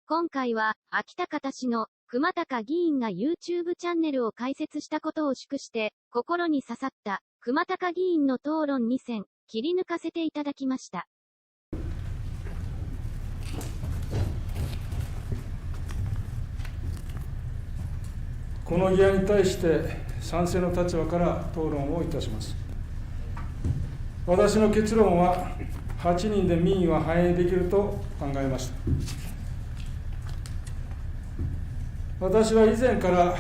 今回は、秋高田氏の熊高議員が YouTube チャンネルを開設したことを祝して、心に刺さった熊高議員の討論2選、切り抜かせていただきました。この議案に対して賛成の立場から討論をいたします。私の結論は、8人で民意は反映できると考えました。私は以前から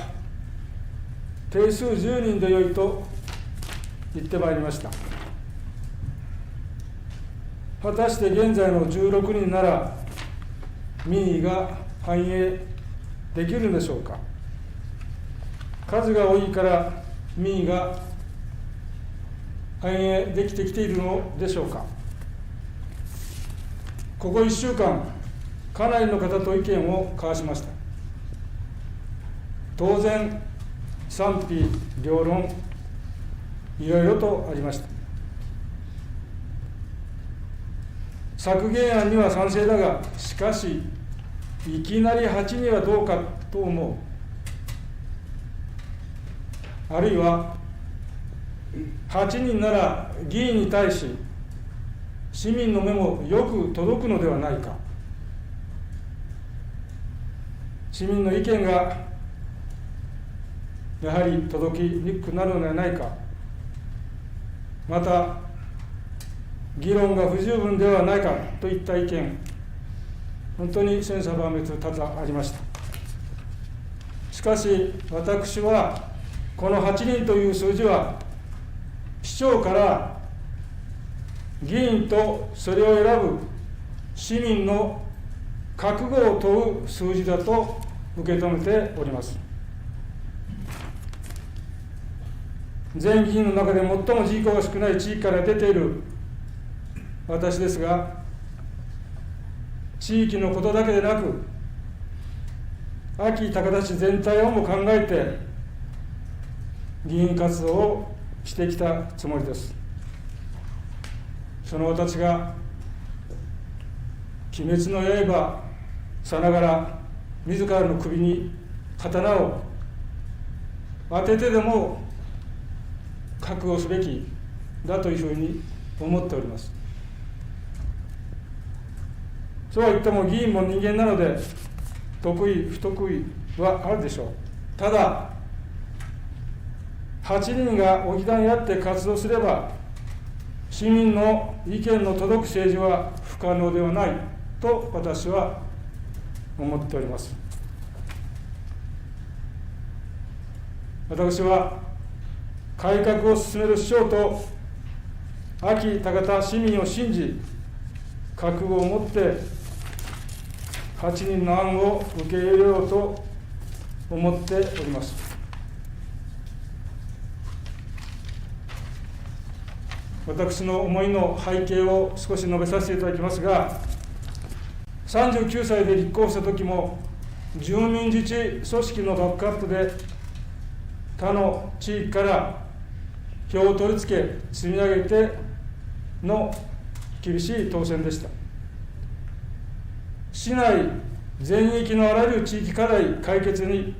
定数10人でよいと言ってまいりました。果たして現在の16人なら民意が反映できるのでしょうか。数が多いから民意が反映できてきているのでしょうか。ここ1週間、かなりの方と意見を交わしました。当然、賛否両論、いろいろとありました。削減案には賛成だが、しかし、いきなり8人はどうかと思う。あるいは、8人なら議員に対し、市民の目もよく届くのではないか。市民の意見がやはり届きにくくなるのではないか。また、議論が不十分ではないかといった意見、本当に千差万別多々ありました。しかし、私は、この8人という数字は、市長から議員とそれを選ぶ市民の覚悟を問う数字だと受け止めております。全議員の中で最も人口が少ない地域から出ている私ですが、地域のことだけでなく、安芸高田市全体をも考えて、議員活動をしてきたつもりです。その私が、鬼滅の刃さながら、自らの首に刀を当ててでも覚悟すべきだというふうに思っております。そうは言っても議員も人間なので得意不得意はあるでしょう。ただ8人が沖縄にあって活動すれば市民の意見の届く政治は不可能ではないと私は思っております。私は改革を進める市長と安芸高田市民を信じ、覚悟を持って8人の案を受け入れようと思っております。私の思いの背景を少し述べさせていただきますが、39歳で立候補した時も住民自治組織のバックアップで他の地域から票を取り付け積み上げての厳しい当選でした。市内全域のあらゆる地域課題解決に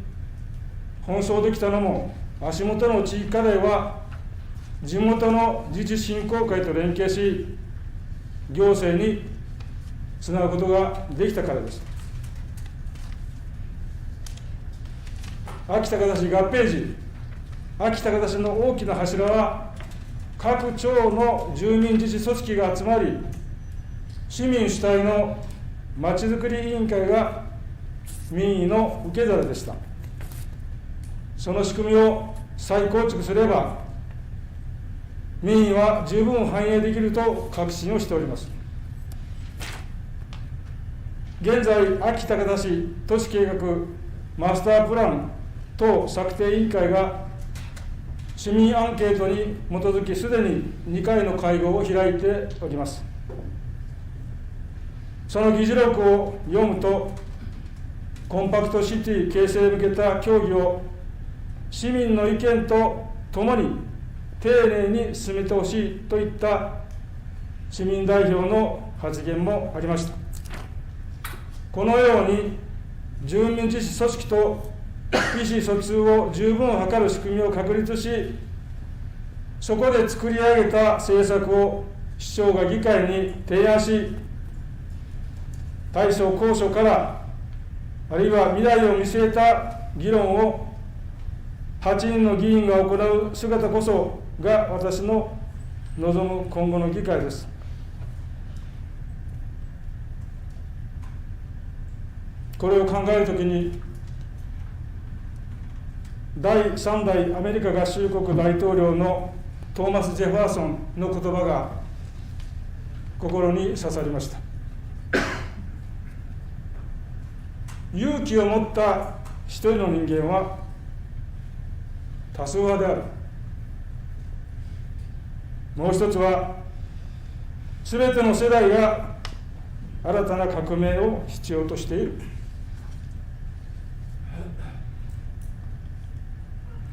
奔走できたのも、足元の地域課題は地元の自治振興会と連携し、行政につなぐことができたからです。安芸高田市合併時、安芸高田市の大きな柱は、各町の住民自治組織が集まり、市民主体のまちづくり委員会が民意の受け皿でした。その仕組みを再構築すれば、民意は十分反映できると確信をしております。現在、安芸高田市都市計画マスタープラン等策定委員会が市民アンケートに基づき、すでに2回の会合を開いております。その議事録を読むと、コンパクトシティ形成へ向けた協議を市民の意見とともに丁寧に進めてほしいといった市民代表の発言もありました。このように住民自治組織と意思疎通を十分図る仕組みを確立し、そこで作り上げた政策を市長が議会に提案し、大所高所からあるいは未来を見据えた議論を8人の議員が行う姿こそが私の望む今後の議会です。これを考えるときに、第3代アメリカ合衆国大統領のトーマス・ジェファーソンの言葉が心に刺さりました。勇気を持った一人の人間は多数派である。もう一つは、すべての世代が新たな革命を必要としている。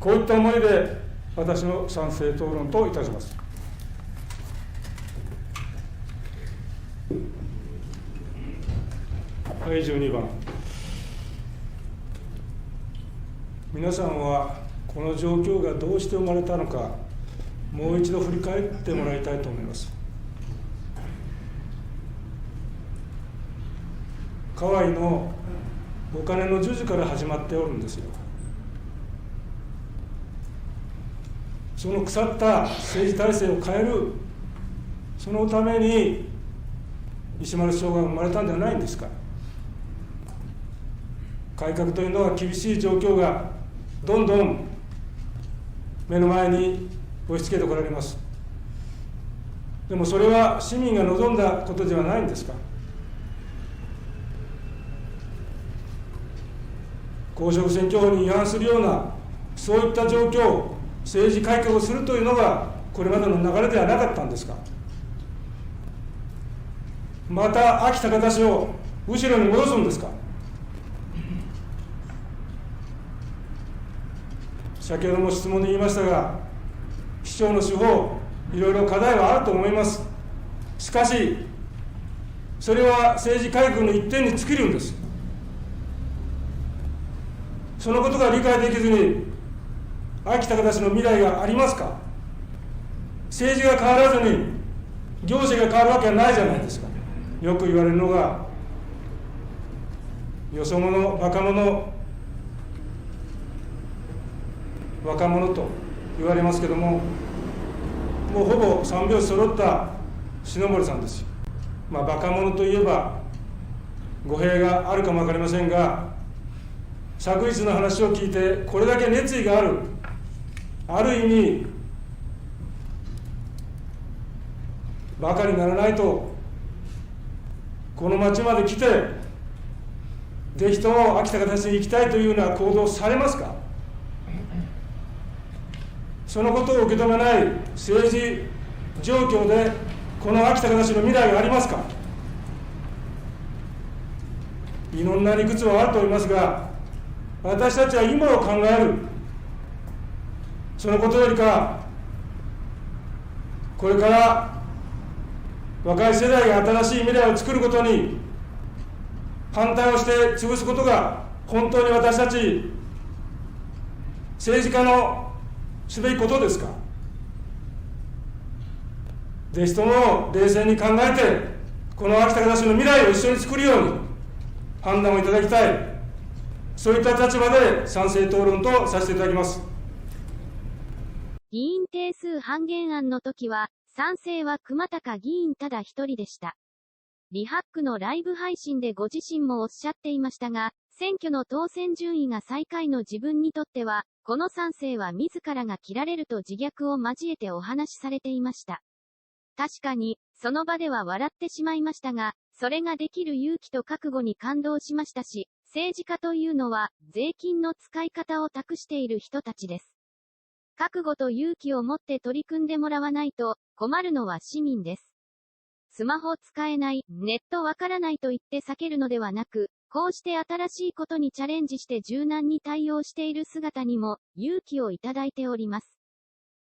こういった思いで私の賛成討論といたします。はい、12番。皆さんはこの状況がどうして生まれたのか、もう一度振り返ってもらいたいと思います。ハワイのお金の授受から始まっておるんですよ。その腐った政治体制を変える、そのために石丸首相が生まれたんじゃないんですか。改革というのは厳しい状況がどんどん目の前に押し付けてこられます。でもそれは市民が望んだことではないんですか。公職選挙法に違反するようなそういった状況、政治改革をするというのがこれまでの流れではなかったんですか。また秋田形を後ろに戻すんですか。先ほども質問で言いましたが、市長の手法、いろいろ課題はあると思います。しかしそれは政治改革の一点に尽きるんです。そのことが理解できずに秋田形の未来がありますか。政治が変わらずに行政が変わるわけはないじゃないですか。よく言われるのが、よそ者、バカ者、若者と言われますけども、もうほぼ三拍子揃った篠森さんですよ。バカ者といえば語弊があるかも分かりませんが、昨日の話を聞いてこれだけ熱意がある、ある意味バカにならないとこの町まで来てぜひとも秋田形に行きたいというような行動をされますか。そのことを受け止めない政治状況でこの秋田形の未来がありますか。いろんな理屈はあると思いますが、私たちは今を考える、そのことよりかこれから若い世代が新しい未来を作ることに反対をして潰すことが本当に私たち政治家のすべきことですか。ぜひとも冷静に考えてこの秋田形の未来を一緒に作るように判断をいただきたい、そういった立場で賛成討論とさせていただきます。議員定数半減案の時は賛成は熊高議員ただ一人でした。リハックのライブ配信でご自身もおっしゃっていましたが、選挙の当選順位が最下位の自分にとっては、この賛成は自らが切られると自虐を交えてお話しされていました。確かに、その場では笑ってしまいましたが、それができる勇気と覚悟に感動しましたし、政治家というのは、税金の使い方を託している人たちです。覚悟と勇気を持って取り組んでもらわないと、困るのは市民です。スマホ使えない、ネットわからないと言って避けるのではなく、こうして新しいことにチャレンジして柔軟に対応している姿にも、勇気をいただいております。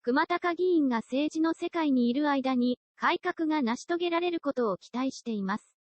熊高議員が政治の世界にいる間に、改革が成し遂げられることを期待しています。